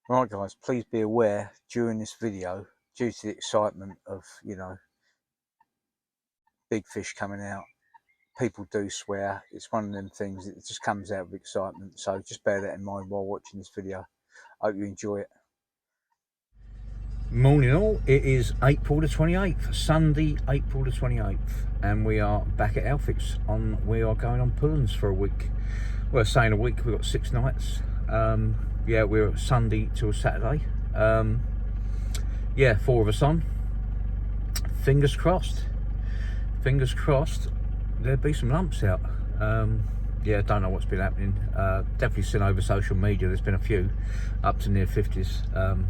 Right guys, please be aware during this video, due to the excitement of, big fish coming out, people do swear. It's one of them things, it just comes out of excitement. So just bear that in mind while watching this video. Hope you enjoy it. Morning all, it is April the 28th, Sunday, April the 28th, and we are back at Elphicks. We are going on Pullens for a week. Well, saying a week, we've got 6 nights. Yeah, we're Sunday till Saturday. Yeah, 4 of us on. Fingers crossed there'll be some lumps out. Yeah, don't know what's been happening. Definitely seen over social media there's been a few up to near 50s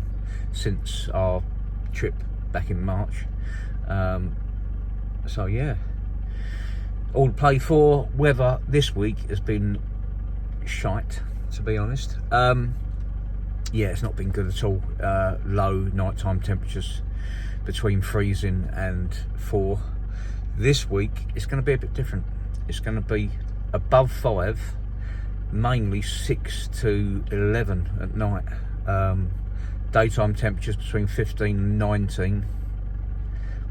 since our trip back in March. So yeah, all to play for. Weather this week has been shite, to be honest. Yeah, it's not been good at all. Low nighttime temperatures between freezing and 4. This week it's going to be a bit different. It's going to be above 5, mainly 6 to 11 at night. Daytime temperatures between 15 and 19,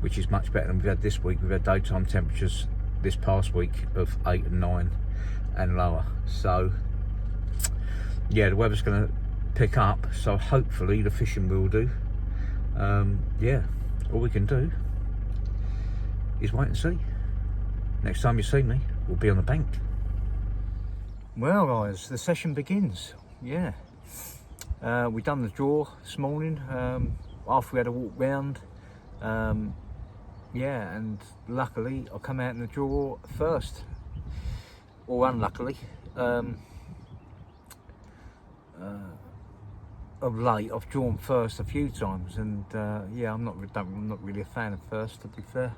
which is much better than we've had this week. We've had daytime temperatures this past week of 8 and 9 and lower. So yeah, the weather's going to pick up, so hopefully the fishing will do. Yeah, all we can do is wait and see. Next time you see me, we'll be on the bank. Well guys, the session begins. Yeah, we done the draw this morning after we had a walk round. Yeah, and luckily I come out in the draw first, or unluckily. Of late I've drawn first a few times, and yeah, I'm not really a fan of first, to be fair.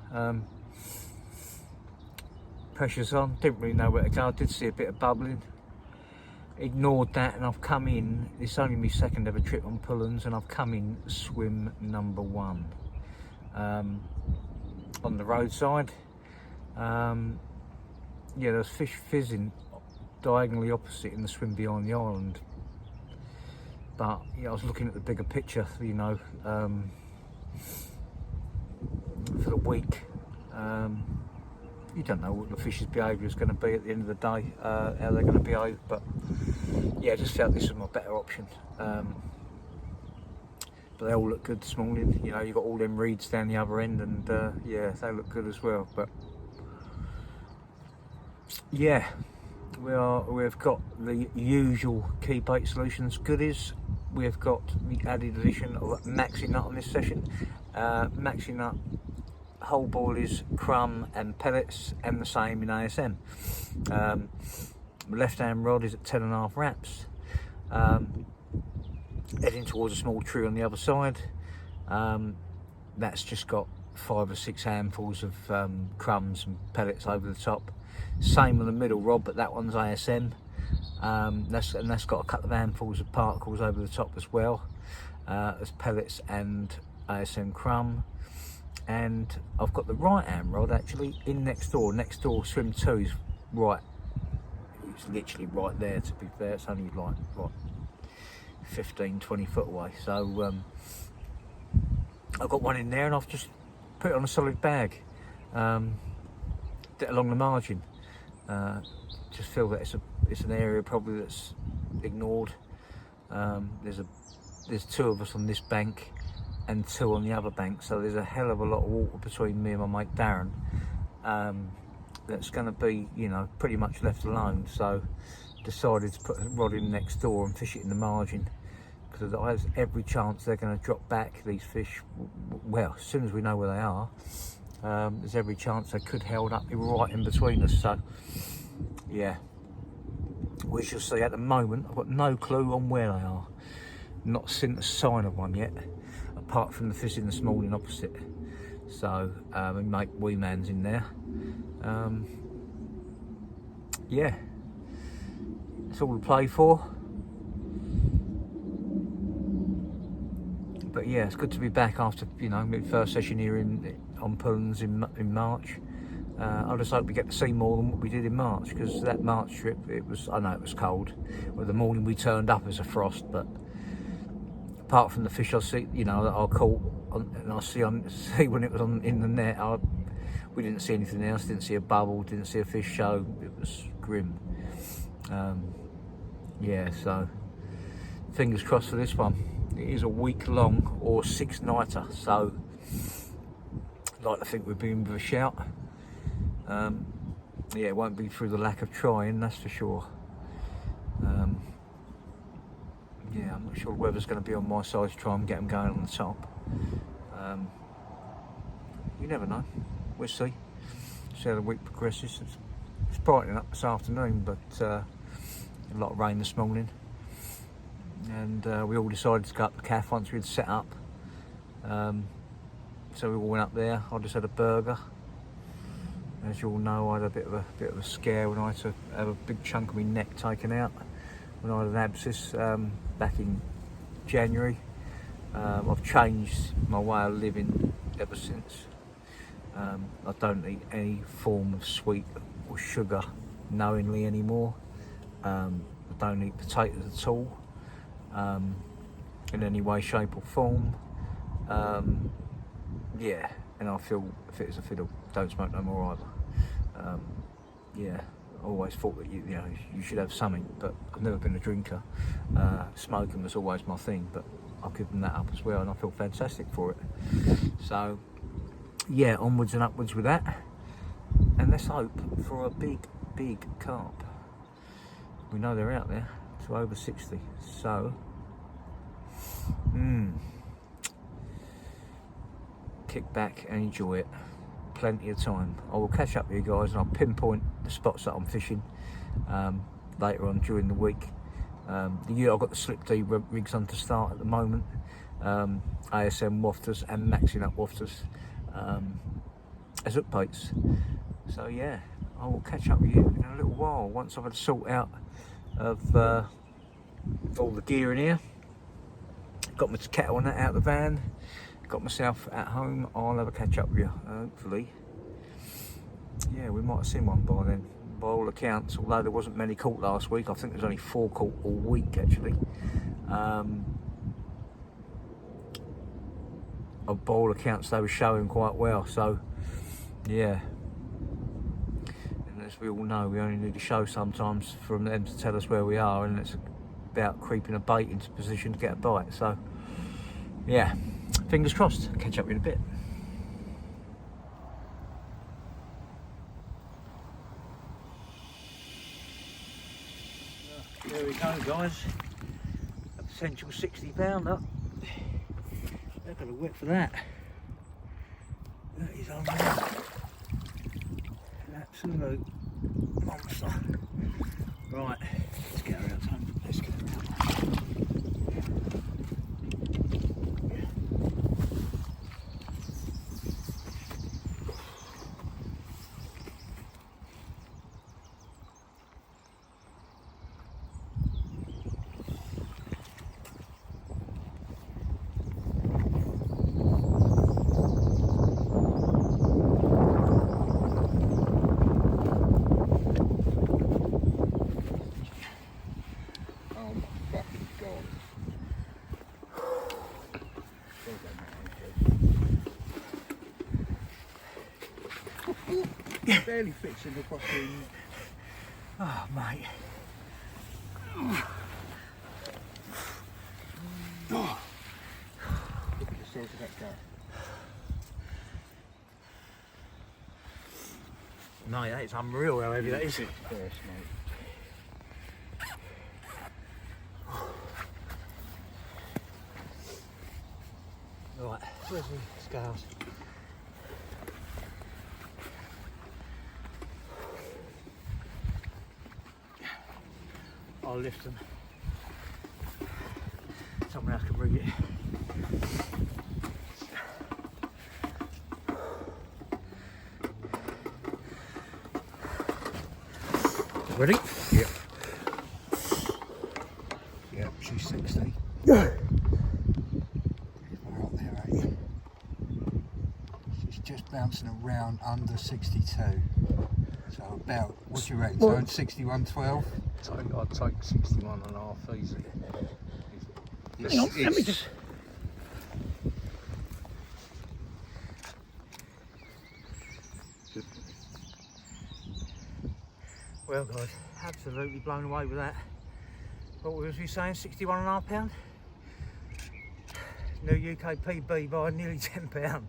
Pressure's on, didn't really know where to go. I did see a bit of bubbling, ignored that, and I've come in. It's only my second ever trip on Pullens, and I've come in swim number 1 on the roadside. Yeah, there's fish fizzing diagonally opposite in the swim behind the island. But yeah, I was looking at the bigger picture, you know, for the week. You don't know what the fish's behaviour is going to be at the end of the day, how they're going to behave. But yeah, I just felt this was my better option. But they all look good this morning. You know, you've got all them reeds down the other end, and yeah, they look good as well. But yeah, we've got the usual key bait solutions goodies. We've got the added addition of maxi nut on this session. Maxi nut whole boilies, crumb and pellets, and the same in ASM. Left hand rod is at 10.5 wraps. Heading towards a small tree on the other side. That's just got 5 or 6 handfuls of crumbs and pellets over the top. Same on the middle rod, but that one's ASM. That's got a couple of handfuls of particles over the top as well, as pellets and ASM crumb. And I've got the right hand rod actually in next door. Next door swim 2 is right, it's literally right there, to be fair. It's only like what, 15-20 foot away. So I've got one in there, and I've just put it on a solid bag, along the margin. Just feel that it's an area probably that's ignored. There's 2 of us on this bank and 2 on the other bank, so there's a hell of a lot of water between me and my mate Darren. That's going to be, you know, pretty much left alone. So decided to put a rod in next door and fish it in the margin, because there's every chance they're going to drop back, these fish. Well, as soon as we know where they are, there's every chance they could held up right in between us. So yeah, we shall see. At the moment I've got no clue on where they are, not seen a sign of one yet, apart from the fishing this morning opposite. So my mate Wee Man's in there. Yeah, it's all to play for. But yeah, it's good to be back after, you know, my first session here on Pullens in March. I just hope we get to see more than what we did in March, because that March trip, I know it was cold. Well, the morning we turned up as a frost, but apart from the fish I see, you know, that I caught and I see when it was in the net, we didn't see anything else. Didn't see a bubble, didn't see a fish show. It was grim. Yeah, so fingers crossed for this one. It is a week long or 6-nighter, so I'd like to think we'll be in with a shout. Yeah, it won't be through the lack of trying, that's for sure. Yeah, I'm not sure the weather's going to be on my side to try and get them going on the top. You never know. We'll see. See how the week progresses. It's brightening up this afternoon, but a lot of rain this morning. And we all decided to go up the calf once we'd set up. So we all went up there. I just had a burger. As you all know, I had a bit of a scare when I had to have a big chunk of my neck taken out when I had an abscess back in January. I've changed my way of living ever since. I don't eat any form of sweet or sugar knowingly anymore. I don't eat potatoes at all in any way, shape or form. Yeah, and I feel fit as a fiddle. Don't smoke no more either. Yeah, I always thought that you know you should have something, but I've never been a drinker. Smoking was always my thing, but I've given that up as well, and I feel fantastic for it. So yeah, onwards and upwards with that, and let's hope for a big carp. We know they're out there to over 60, so kick back and enjoy it. Plenty of time. I will catch up with you guys and I'll pinpoint the spots that I'm fishing later on during the week. I've got the slip D rigs on to start at the moment, ASM wafters and maxing up wafters as hook baits. So yeah, I will catch up with you in a little while once I've had to sort out of all the gear in here. Got my kettle and that out of the van. Got myself at home. I'll have a catch up with you, hopefully. Yeah, we might have seen one by then. By all accounts, although there wasn't many caught last week, I think there's only 4 caught all week actually. By all accounts, they were showing quite well. So, yeah. And as we all know, we only need a show sometimes from them to tell us where we are, and it's about creeping a bait into position to get a bite. So, yeah. Fingers crossed. Catch up with you in a bit. There we go, guys. A potential 60 pounder. Look at the whip for that. That is unreal. An absolute monster. Right, let's get her out, Tom. Let's get her out. Barely fits in the bottom. Oh, mate. Look at the size of that guy. No, that is unreal how heavy that is. First, mate. Right, where's the scales? I'll lift them. Someone else can rig it. Ready? Yep. Yep, she's 60. Yeah. We're up there, eh? She's just bouncing around under 62. So about, what do you reckon? So 61.12? I'd take 61 and a half easy. Hang on, let me just... Well guys, absolutely blown away with that. What was we saying, 61.5 pound? New UK PB by nearly 10 pound.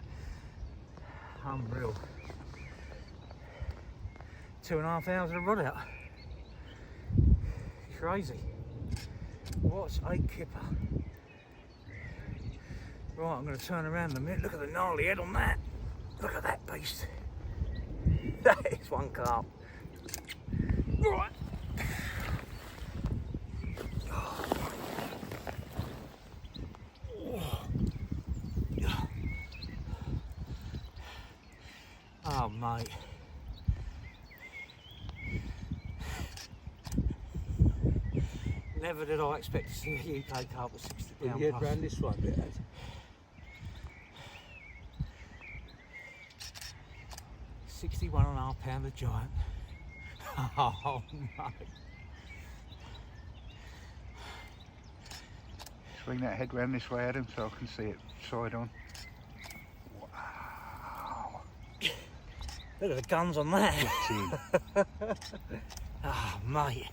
Unreal. 2.5 hours of a rod out. Crazy. What a kipper. Right, I'm going to turn around in a minute. Look at the gnarly head on that. Look at that beast. That is one carp. Right. Oh mate. Never did I expect to see a UK carp at 60 pound You plus. head round this way a bit, Ed. 61.5 pound a giant. Oh mate. Swing that head round this way, Adam, so I can see it side on. Wow. Look at the guns on that. Get in. Oh mate.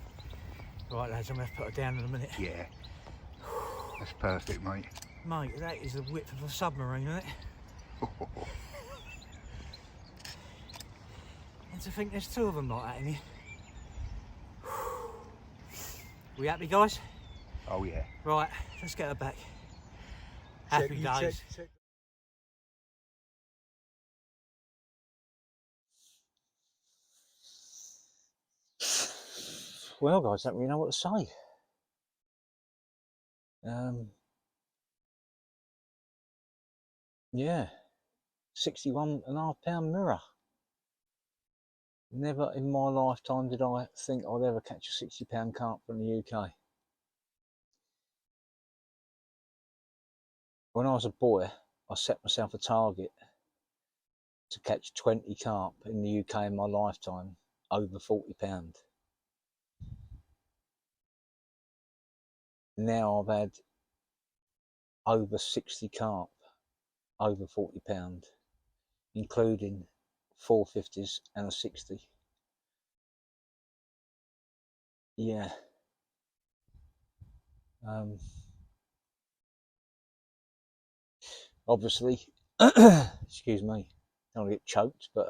Right lads, I'm going to have to put her down in a minute. Yeah. That's perfect, mate. Mate, that is the width of a submarine, isn't it? And to think there's two of them like that in here. We happy guys? Oh yeah. Right, let's get her back. Happy days. Well guys, don't really know what to say. Yeah, 61.5 pound mirror. Never in my lifetime did I think I'd ever catch a 60 pound carp from the UK. When I was a boy, I set myself a target to catch 20 carp in the UK in my lifetime, over 40 pound. Now I've had over 60 carp, over 40 pound, including 450s and a 60. Yeah. Obviously, excuse me, don't want to get choked, but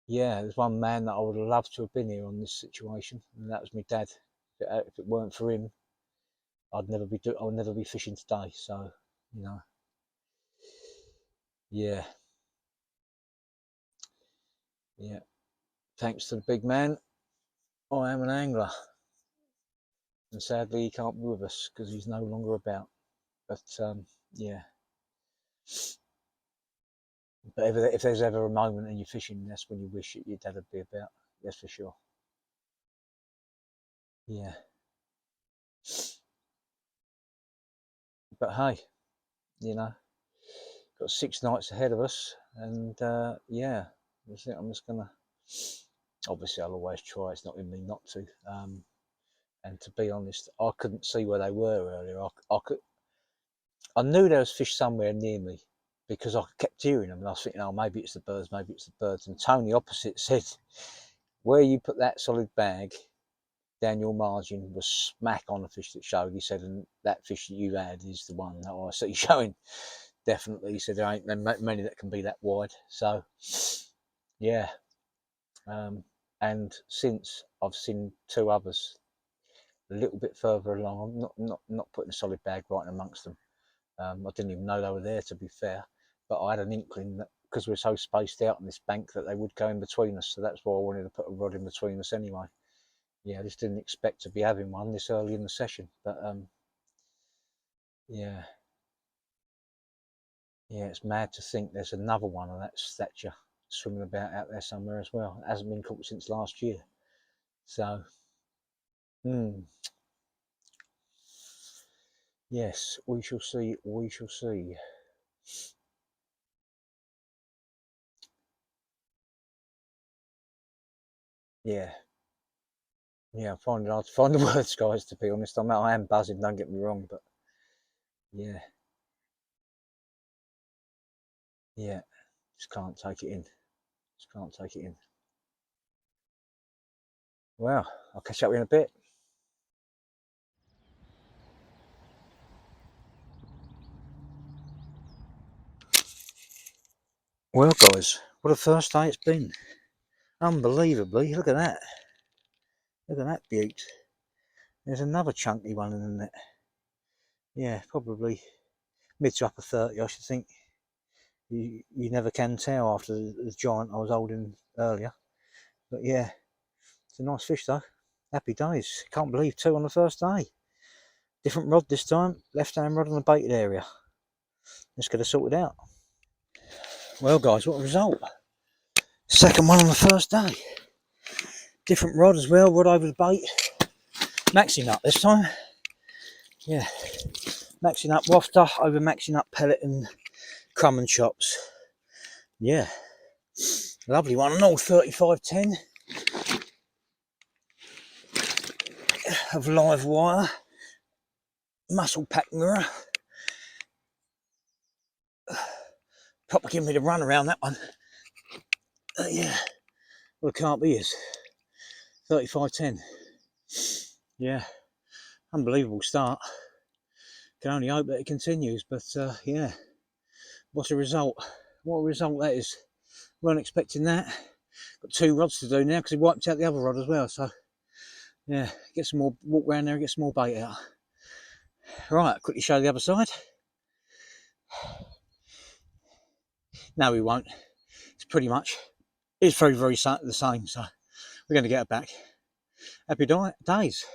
yeah, there's one man that I would have loved to have been here on this situation, and that was my dad. If it weren't for him, I would never be fishing today. So, you know, yeah. Thanks to the big man, I am an angler, and sadly he can't be with us because he's no longer about. But yeah. But if there's ever a moment in your fishing, that's when you wish that your dad would be about. That's for sure. Yeah. But hey, you know, got 6 nights ahead of us, and yeah, I think I'm just gonna. Obviously, I'll always try. It's not in me not to. And to be honest, I couldn't see where they were earlier. I knew there was fish somewhere near me because I kept hearing them, and I was thinking, oh, maybe it's the birds, maybe it's the birds. And Tony opposite said, where you put that solid bag down your margin was smack on the fish that showed. He said, and that fish that you had is the one that I see showing. Definitely, he said, there ain't many that can be that wide. So, yeah. And since I've seen 2 others a little bit further along, I'm not putting a solid bag right amongst them. I didn't even know they were there, to be fair, but I had an inkling that because we're so spaced out on this bank that they would go in between us, so that's why I wanted to put a rod in between us anyway. Yeah, I just didn't expect to be having one this early in the session, but yeah, it's mad to think there's another one of that stature swimming about out there somewhere as well. It hasn't been caught since last year, so yes, we shall see. We shall see. Yeah, yeah, I'm finding it hard to find the words, guys, to be honest. I am buzzing, don't get me wrong, but yeah, yeah, just can't take it in. Just can't take it in. Well, I'll catch up with you in a bit. Well, guys, what a first day it's been. Unbelievably, look at that. Look at that beaut. There's another chunky one in the net. Yeah, probably mid to upper 30, I should think. You never can tell after the giant I was holding earlier. But yeah, it's a nice fish though. Happy days. Can't believe 2 on the first day. Different rod this time. Left hand rod on the baited area. Let's get it sorted out. Well, guys, what a result. Second one on the first day. Different rod as well. Rod over the bait. Maxi nut this time. Yeah. Maxi nut wafter over maxi nut pellet and crumb and chops. Yeah. Lovely one and all. 3510 of live wire. Muscle pack mirror. Proper giving me the run around that one. Yeah. Well, the Carp is 3510. Yeah. Unbelievable start. Can only hope that it continues, but yeah, what a result. What a result that is. Weren't expecting that. Got 2 rods to do now because he wiped out the other rod as well, so yeah, get some more, walk around there and get some more bait out. Right, I'll quickly show the other side. No, we won't. It's pretty much, it's very the same, so we're going to get it back. Happy days.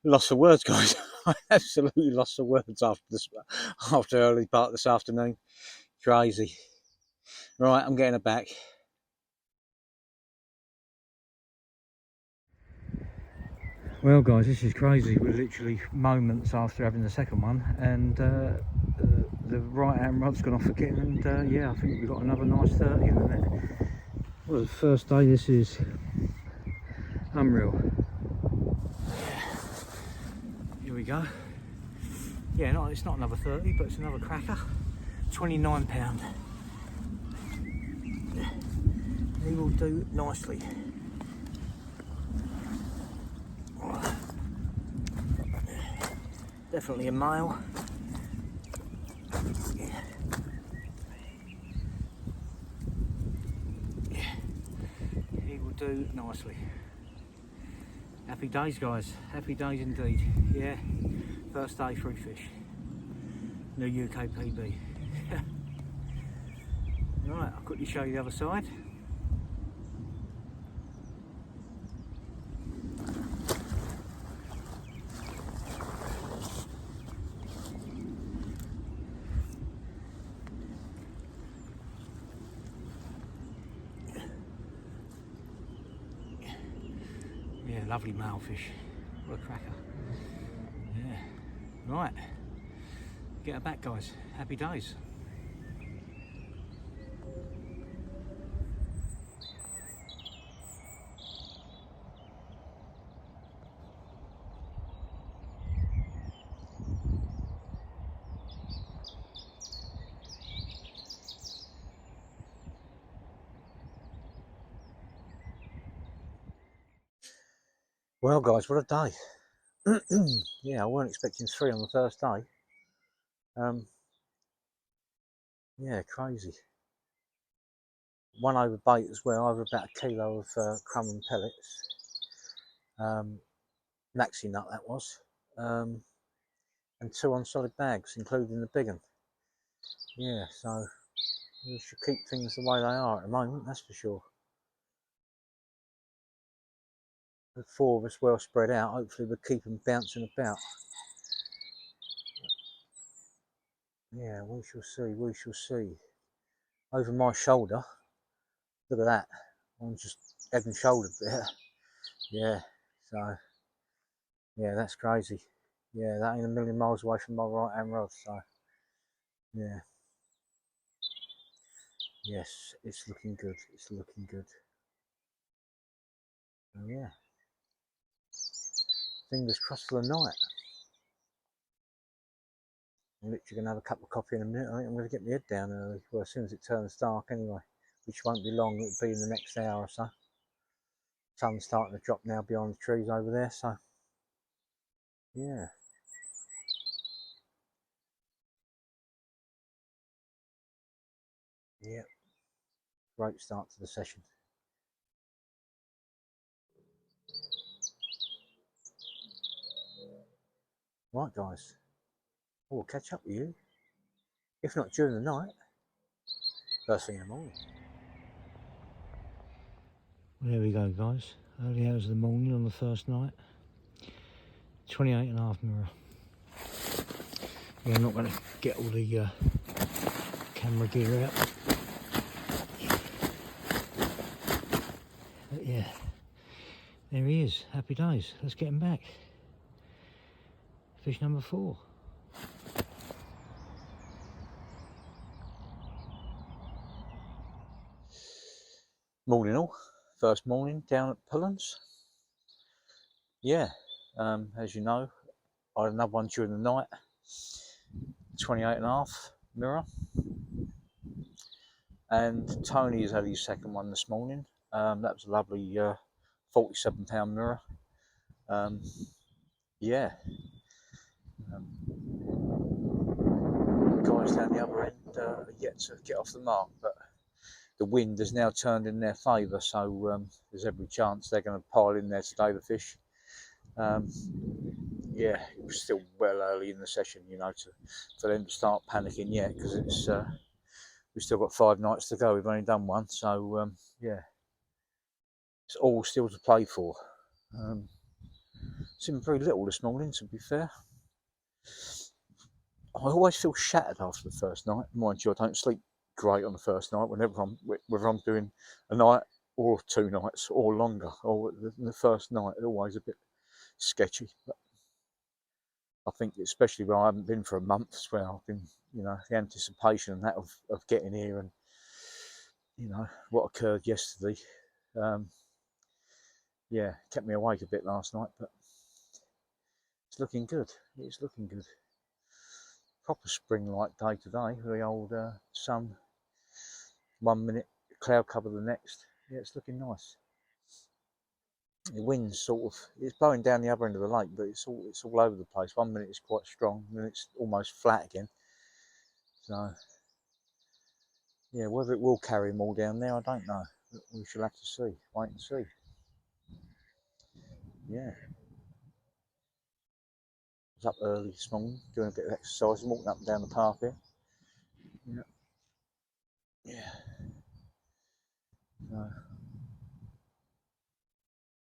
Lost for words, guys. I absolutely lost for words after early part this afternoon. Crazy. Right, I'm getting it back. Well, guys, this is crazy. We're literally moments after having the second one, and the right hand rod's gone off again, and yeah, I think we've got another nice 30 in the net. Well, the first day, this is unreal. Here we go. Yeah, it's not another 30, but it's another cracker. 29 pound. He will do nicely. Definitely a male. Yeah. He will do nicely. Happy days, guys. Happy days indeed. Yeah. First day free fish. New UK PB. Right, I'll quickly show you the other side. Yeah, lovely male fish. What a cracker. Yeah. Right. Get her back, guys. Happy days. Well, guys, what a day. Yeah, I weren't expecting 3 on the first day. Yeah, crazy. One over bait as well, over about a kilo of crumb and pellets. Maxi nut that was. And 2 on solid bags, including the big one. Yeah, so we should keep things the way they are at the moment, that's for sure. The 4 of us well spread out, hopefully we'll keep them bouncing about. Yeah, we shall see, we shall see. Over my shoulder, look at that. I'm just head and shouldered there. Yeah, so, yeah, that's crazy. Yeah, that ain't a million miles away from my right hand rod, so, yeah. Yes, it's looking good, it's looking good. So, yeah. Fingers crossed for the night. I'm literally going to have a cup of coffee in a minute. I think I'm going to get my head down early. Well, as soon as it turns dark anyway, which won't be long. It'll be in the next hour or so. Sun's starting to drop now behind the trees over there, so yeah. Yeah, great start to the session. Right, guys, we'll catch up with you, if not during the night, first thing in the morning. Well, there we go, guys. Early hours of the morning on the first night. 28.5 mirror. Yeah, I'm not going to get all the camera gear out. But yeah, there he is. Happy days. Let's get him back. Fish number 4. Morning all. First morning down at Pullens. Yeah, as you know, I had another one during the night. 28.5 mirror. And Tony has had his second one this morning. That was a lovely 47-pound mirror. Yeah. Guys down the other end are yet to get off the mark, but the wind has now turned in their favour, so there's every chance they're going to pile in there today, the fish. Yeah, it was still well early in the session, you know, for them to start panicking yet, because it's we've still got 5 nights to go. We've only done one, so yeah, it's all still to play for. It's been very little this morning, to be fair. I always feel shattered after the first night. Mind you, I don't sleep great on the first night. Whether I'm doing a night or 2 nights or longer, or the first night, it's always a bit sketchy. But I think, especially where I haven't been for a month as well, I've been, you know, the anticipation and that of getting here, and you know what occurred yesterday. Yeah, kept me awake a bit last night, but it's looking good. It's looking good. Proper spring-like day today. The old sun, 1 minute, cloud cover the next. Yeah, it's looking nice. The wind's sort of, it's blowing down the other end of the lake, but it's all over the place. 1 minute it's quite strong, and then it's almost flat again. So yeah, whether it will carry them all down there, I don't know. We shall have to see. Wait and see. Yeah. I was up early this morning, doing a bit of exercise, walking up and down the park here. Yeah. Yeah.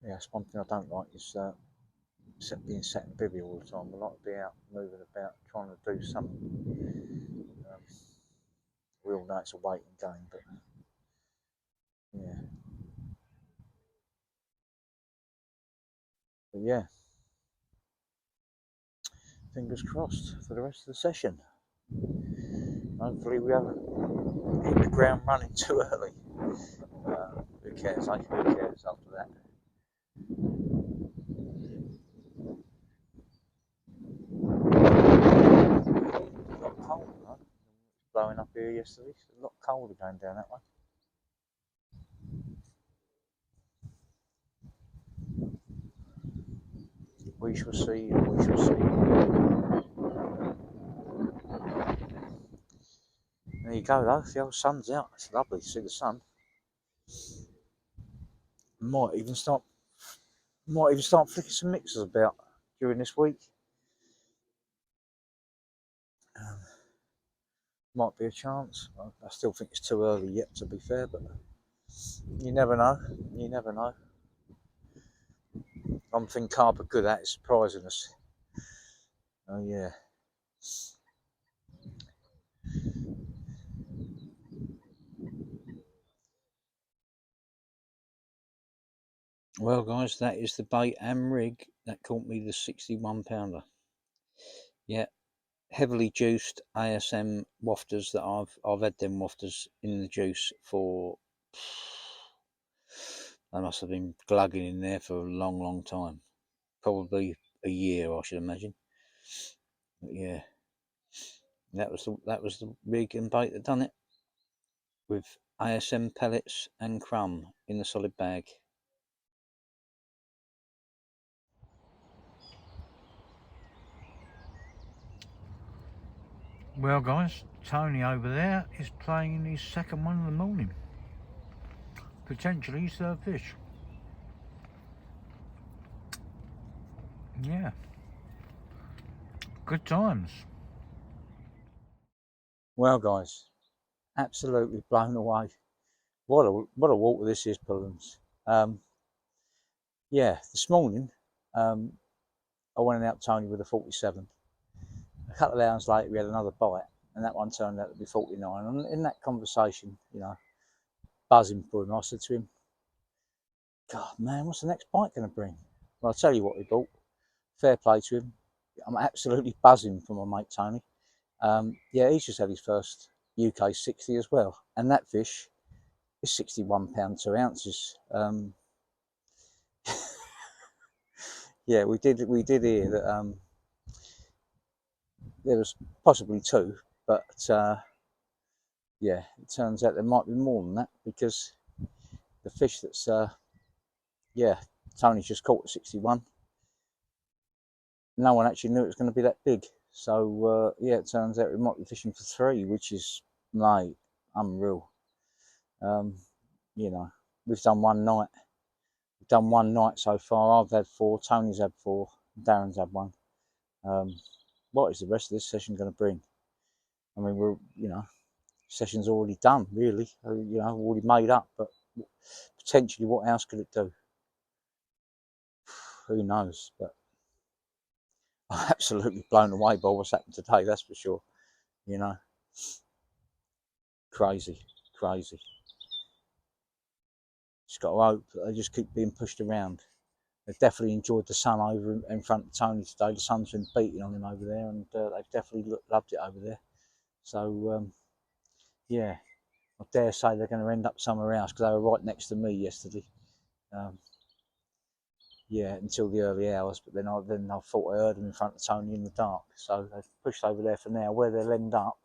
Yeah, that's one thing I don't like, is being sat in bivvy all the time. I like to be out, moving about, trying to do something. We all know it's a waiting game, but yeah. But yeah, fingers crossed for the rest of the session. Hopefully we haven't hit the ground running too early. Who cares, eh? Who cares after that? A lot colder, huh? It's blowing up here yesterday. It's a lot colder going down that way. We shall see, we shall see. There you go though, the old sun's out. It's lovely to see the sun. Might even start flicking some mixers about during this week. Might be a chance. I still think it's too early yet, to be fair, but you never know. You never know. One thing Carp are good at is surprising us. Oh yeah. Well guys, that is the bait and rig that caught me the 61-pounder. Yeah, heavily juiced ASM wafters that I've had them wafters in the juice for, they must have been glugging in there for a long time. Probably a year, I should imagine. But yeah, that was the rig and bait that done it, with ASM pellets and crumb in the solid bag. Well guys, Tony over there is playing his second one in the morning. Potentially his third fish. Yeah. Good times. Well guys, absolutely blown away. What a water this is, Pullens. Yeah, this morning I went out Tony with a 47. A couple of hours later we had another bite, and that one turned out to be 49. And in that conversation, you know, buzzing for him, I said to him, God man, what's the next bite going to bring? Well, I'll tell you what he bought. Fair play to him. I'm absolutely buzzing for my mate Tony. Yeah, he's just had his first UK 60 as well, and that fish is 61 pounds 2 ounces. Yeah, we did hear that there was possibly two, but yeah, it turns out there might be more than that, because the fish that's yeah, Tony's just caught at 61. No one actually knew it was going to be that big. So yeah, it turns out we might be fishing for 3, which is, mate, unreal. You know, we've done one night. We've done one night so far. I've had 4, Tony's had 4, Darren's had 1. What is the rest of this session going to bring? I mean, we're, you know, session's already done, really. You know, already made up, but potentially what else could it do? Who knows? But I'm absolutely blown away by what's happened today, that's for sure. You know, crazy. Just got to hope that they just keep being pushed around. They've definitely enjoyed the sun over in front of Tony today. The sun's been beating on him over there, and they've definitely loved it over there. So yeah, I dare say they're going to end up somewhere else, because they were right next to me yesterday. Yeah, until the early hours, but then I thought I heard them in front of Tony in the dark. So they've pushed over there for now. Where they'll end up,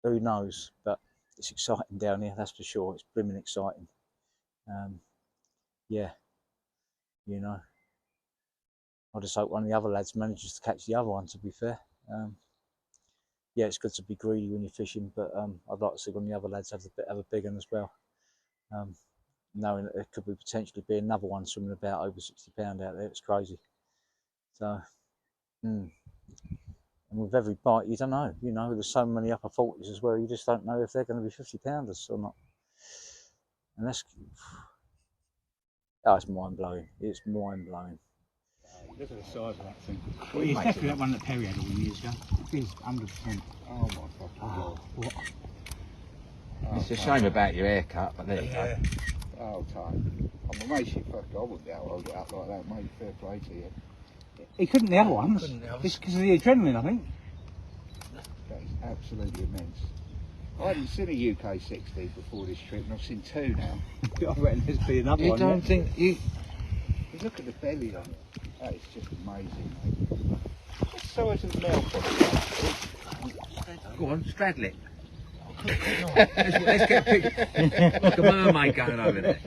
who knows? But it's exciting down here, that's for sure. It's blooming exciting. Yeah, you know, I just hope one of the other lads manages to catch the other one, to be fair. Yeah, it's good to be greedy when you're fishing, but I'd like to see one of the other lads have a big one as well. Knowing that there could potentially be another one swimming about over 60 pound out there. It's crazy. So, and with every bite, you don't know. You know, there's so many upper 40s as well. You just don't know if they're going to be 50 pounders or not. And that's, oh, it's mind blowing. It's mind blowing. Look at the size of that thing. Well, it's definitely that one that Perry had all the years ago. It is 100%. Oh my fucking God. What? Oh, It's a shame about your haircut, but there you go. Oh, time. I'm amazed you fucking, I wouldn't be able to hold it up like that, mate. Fair play to you. He couldn't the other ones. It's because of the adrenaline, I think. That is absolutely immense. I hadn't seen a UK 60 before this trip, and I've seen 2 now. I reckon there's be another one. You don't think you look at the belly on it. That is just amazing, mate. What size of mouth on it? Go on, straddle it. Let's get a picture. Like a mermaid going over there.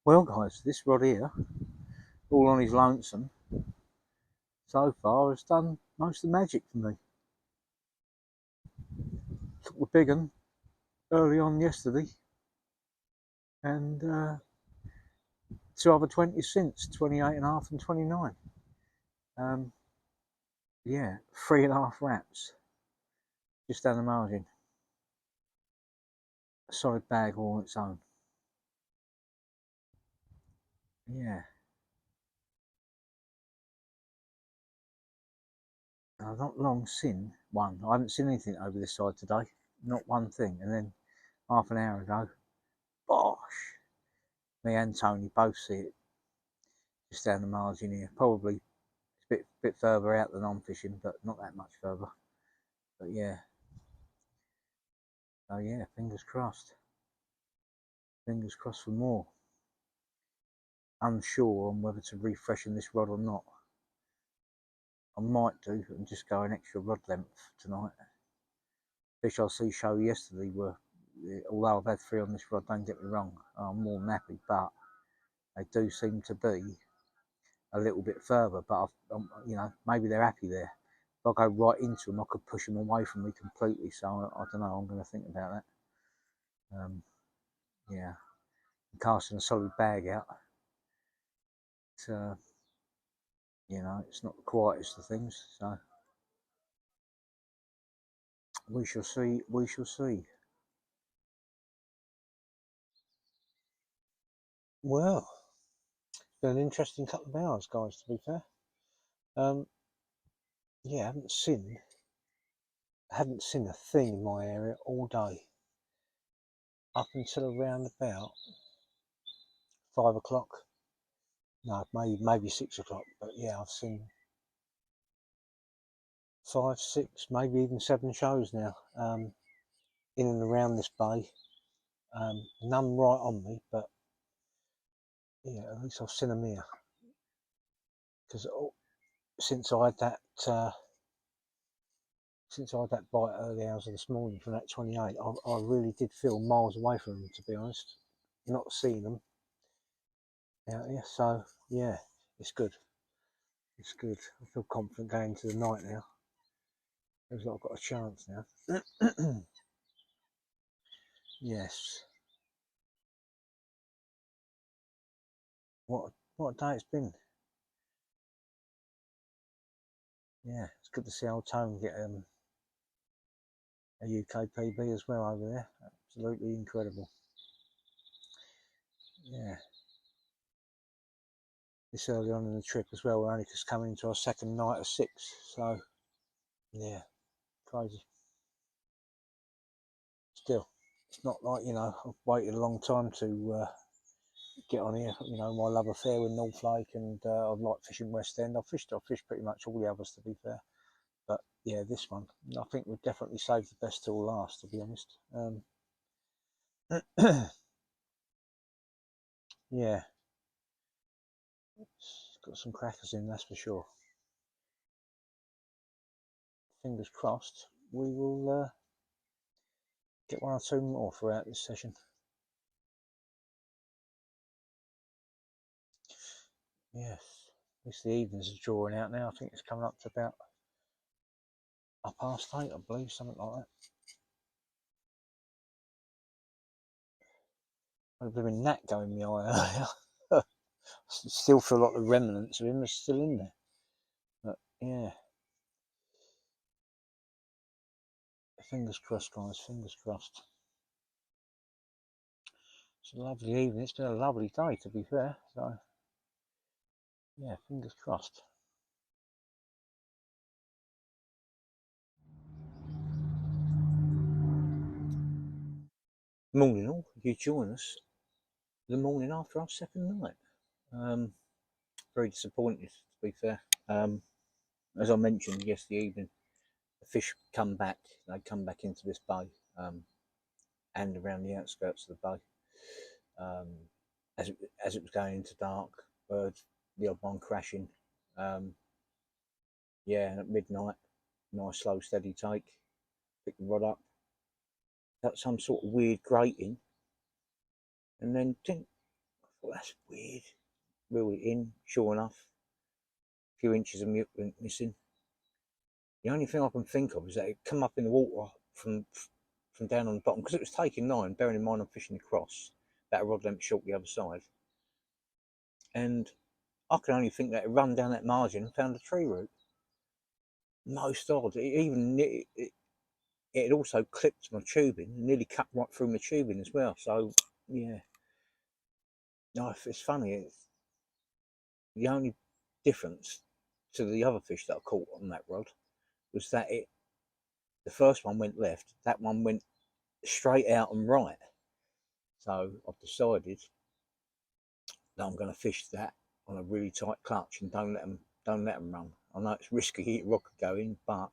Well, guys, this rod here, all on his lonesome, so far has done most of the magic for me. Took the big one early on yesterday, and 2 other 20s since, 28.5 and 29. Yeah, 3.5 wraps just down the margin. A solid bag all on its own. Yeah. I've not long seen one. I haven't seen anything over this side today. Not one thing. And then half an hour ago, bosh! Me and Tony both see it just down the margin here. Probably it's a bit further out than I'm fishing, but not that much further. But yeah. So yeah, fingers crossed. Fingers crossed for more. Unsure on whether to refreshen this rod or not. I might do and just go an extra rod length tonight. Fish I see show yesterday were, although I've had 3 on this rod, don't get me wrong, I'm more than happy, but they do seem to be a little bit further, but you know, maybe they're happy there. If I go right into them, I could push them away from me completely, so I don't know, I'm going to think about that. Yeah, I'm casting a solid bag out. You know, it's not the quietest of things, so we shall see, we shall see. Well, it's been an interesting couple of hours, guys, to be fair. Yeah, I hadn't seen a thing in my area all day. Up until around about 5 o'clock. No, maybe 6 o'clock, but yeah, I've seen 5, 6, maybe even 7 shows now, in and around this bay. None right on me, but yeah, at least I've seen them here. Because since I had that bite early hours of this morning from that 28, I really did feel miles away from them, to be honest. Not seeing them out here, so yeah, it's good. It's good. I feel confident going into the night now. Feels like I've got a chance now. Yes. What a day it's been. Yeah, it's good to see old Tone get a UK PB as well over there. Absolutely incredible. Yeah. This early on in the trip as well, we're only just coming into our second night of 6, so yeah, crazy. Still, it's not like, you know, I've waited a long time to get on here. You know, my love affair with North Lake, and I've liked fishing West End. I've fished pretty much all the others, to be fair. But yeah, this one, I think we've definitely saved the best till last, to be honest. Yeah, it's got some crackers in, that's for sure. Fingers crossed, we will get 1 or 2 more throughout this session. Yes, at least the evenings are drawing out now. I think it's coming up to about 8:30, I believe, something like that. I've been gnat going in my eye earlier. Still feel like the remnants of him are still in there. But yeah. Fingers crossed, guys, fingers crossed. It's a lovely evening. It's been a lovely day, to be fair. So yeah, fingers crossed. Morning all, you join us the morning after our second night. Very disappointed, to be fair. As I mentioned yesterday evening, the fish come back. They come back into this bay, and around the outskirts of the bay. As it was going into dark, heard the odd one crashing. Yeah, and at midnight, nice slow steady take, pick the rod up, got some sort of weird grating, and then think, I thought, that's weird. Reel it in, sure enough, a few inches of milk went missing. The only thing I can think of is that it come up in the water from down on the bottom, because it was taking 9, bearing in mind I'm fishing across, about a rod length short the other side. And I can only think that it run down that margin and found a tree root. Most odd. It had also clipped my tubing, nearly cut right through my tubing as well. So yeah, no, it's funny. It's the only difference to the other fish that I caught on that rod was that the first one went left, that one went straight out and right. So I've decided that I'm going to fish that on a really tight clutch and don't let them run. I know it's risky, rock could go in, but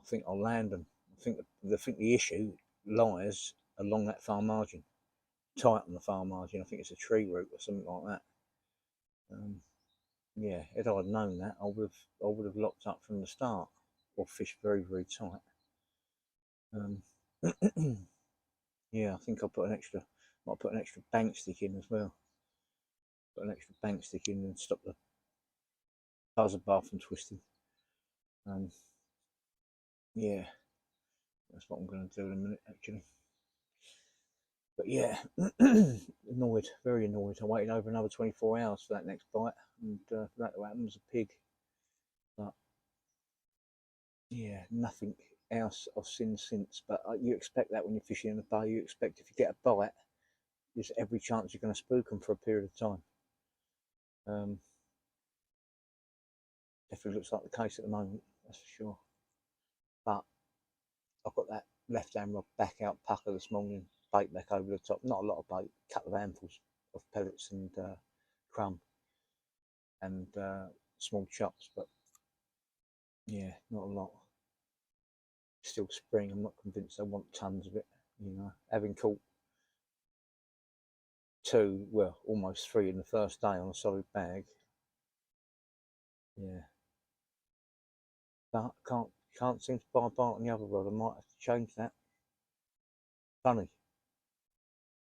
I think I'll land them. I think the issue lies along that far margin. tight on the far margin. I think it's a tree root or something like that. Yeah, if I'd known that, I would have locked up from the start, or fished very, very tight. Yeah, I think I'll might put an extra bank stick in as well. Put an extra bank stick in and stop the buzzer bar from twisting. Yeah, that's what I'm going to do in a minute, actually. But yeah, annoyed, very annoyed. I waited over another 24 hours for that next bite, and for that to happen was a pig. But yeah, nothing else I've seen since. But you expect that when you're fishing in the bay. You expect if you get a bite, there's every chance you're going to spook them for a period of time. Definitely looks like the case at the moment, that's for sure. But I've got that left hand rod back out pucker this morning, bait back over the top. Not a lot of bait, a couple of handfuls of pellets and crumb and small chops, but yeah, not a lot. Still spring. I'm not convinced I want tons of it, you know, having caught 2, well, almost 3 in the first day on a solid bag. Yeah, but can't seem to buy a bite on the other rod. I might have to change that. Funny,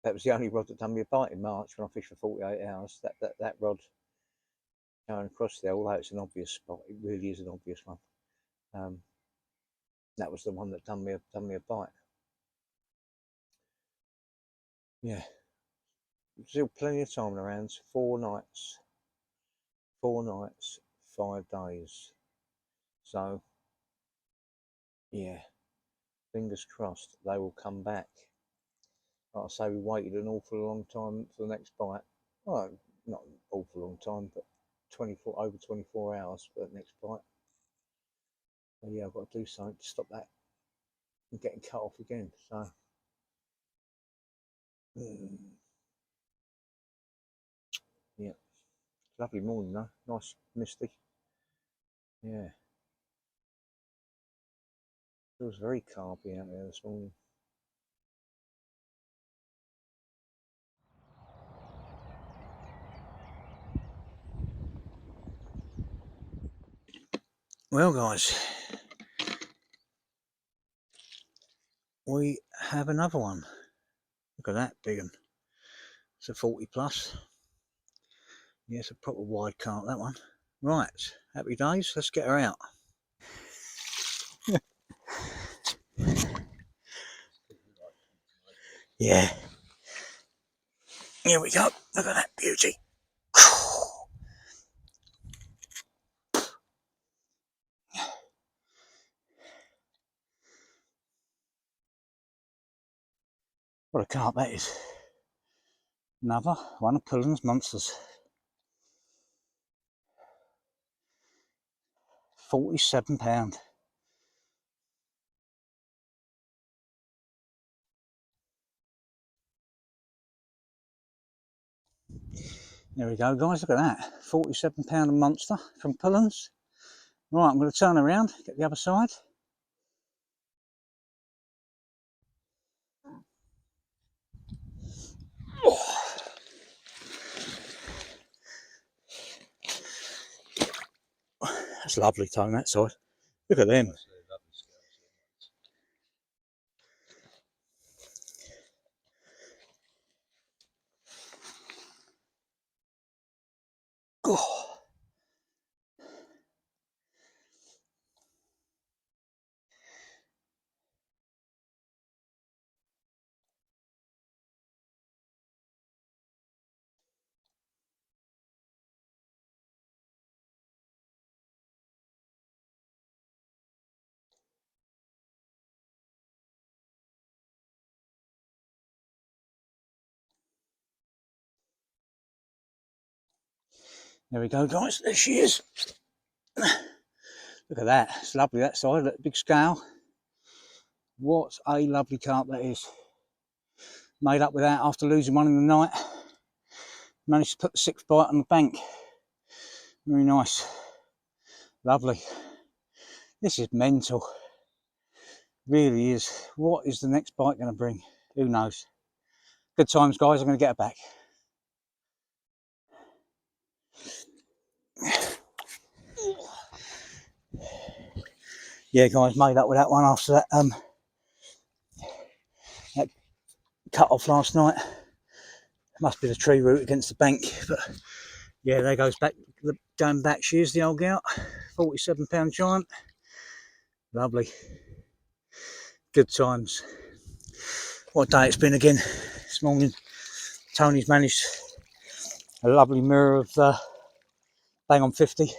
that was the only rod that done me a bite in March when I fished for 48 hours. That rod going across there, although it's an obvious spot, it really is an obvious one. That was the one that done me a bite. Yeah, still plenty of time around. 4 nights, 5 days. So yeah, fingers crossed they will come back. Like I say, we waited an awful long time for the next bite. Well, not an awful long time, but over 24 hours for the next bite. So yeah, I've got to do something to stop that from getting cut off again. So yeah, lovely morning though, nice misty. Yeah, feels very carpy out there this morning. Well guys, we have another one. Look at that big one. It's a 40 plus. Yeah, it's a proper wide carp, that one. Right, happy days, let's get her out. Yeah, here we go. Look at that beauty. What a carp that is. Another one of Pullens monsters. 47 pound. There we go guys, look at that. 47 pound a monster from Pullens. Right, I'm going to turn around, get the other side. Oh. That's lovely tone that side. Look at them. Oh. There we go guys, there she is. Look at that, it's lovely that side, that big scale. What a lovely carp that is. Made up with that after losing one in the night. Managed to put the 6th bite on the bank. Very nice. Lovely. This is mental. Really is. What is the next bite going to bring? Who knows? Good times, guys. I'm going to get her back. Yeah, guys, made up with that one after that cut off last night. Must be the tree root against the bank, but yeah, there goes back, going back. She is the old gout, 47-pound giant. Lovely. Good times. What a day it's been again this morning. Tony's managed a lovely mirror of bang on 50,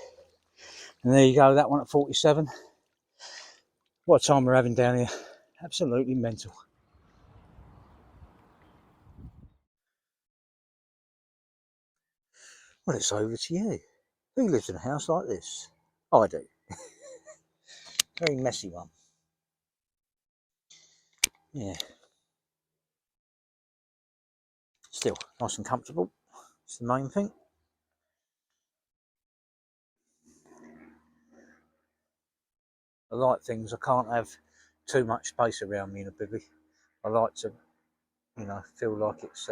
and there you go, that one at 47. What a time we're having down here. Absolutely mental. Well, it's over to you. Who lives in a house like this? I do. Very messy one. Yeah. Still nice and comfortable. It's the main thing. I like things. I can't have too much space around me in a bivvy. I like to, you know, feel like it's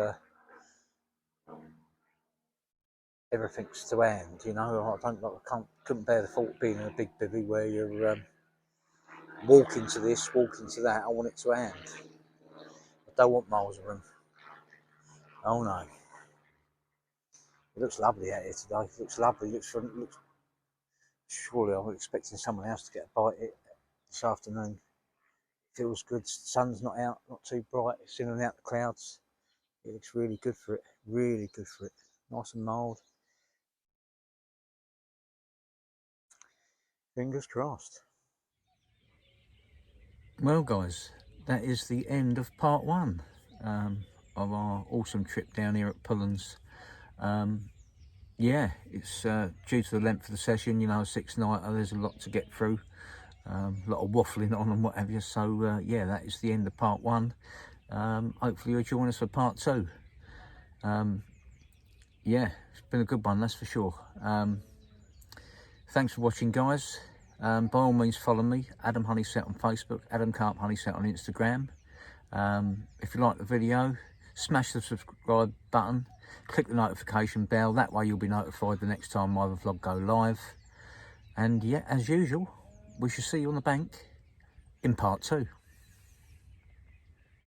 everything's to hand. You know, couldn't bear the thought of being in a big bivvy where you're walking to this, walking to that. I want it to hand. I don't want miles of room. Oh no. It looks lovely out here today. It looks lovely. It looks. Surely I'm expecting someone else to get a bite it this afternoon. Feels good. Sun's not out, not too bright. It's in and out the clouds. It looks really good for it. Really good for it. Nice and mild. Fingers crossed. Well, guys, that is the end of part one of our awesome trip down here at Pullens. Yeah, it's due to the length of the session, you know, 6-nighter, there's a lot to get through. A lot of waffling on and what have you. So yeah, that is the end of part one. Hopefully you'll join us for part two. Yeah, it's been a good one, that's for sure. Thanks for watching, guys. By all means, follow me, Adam Honeyset on Facebook, Adam Carp Honeyset on Instagram. If you like the video, smash the subscribe button, click the notification bell. That way you'll be notified the next time my vlog go live. And yeah, as usual, we shall see you on the bank in part two.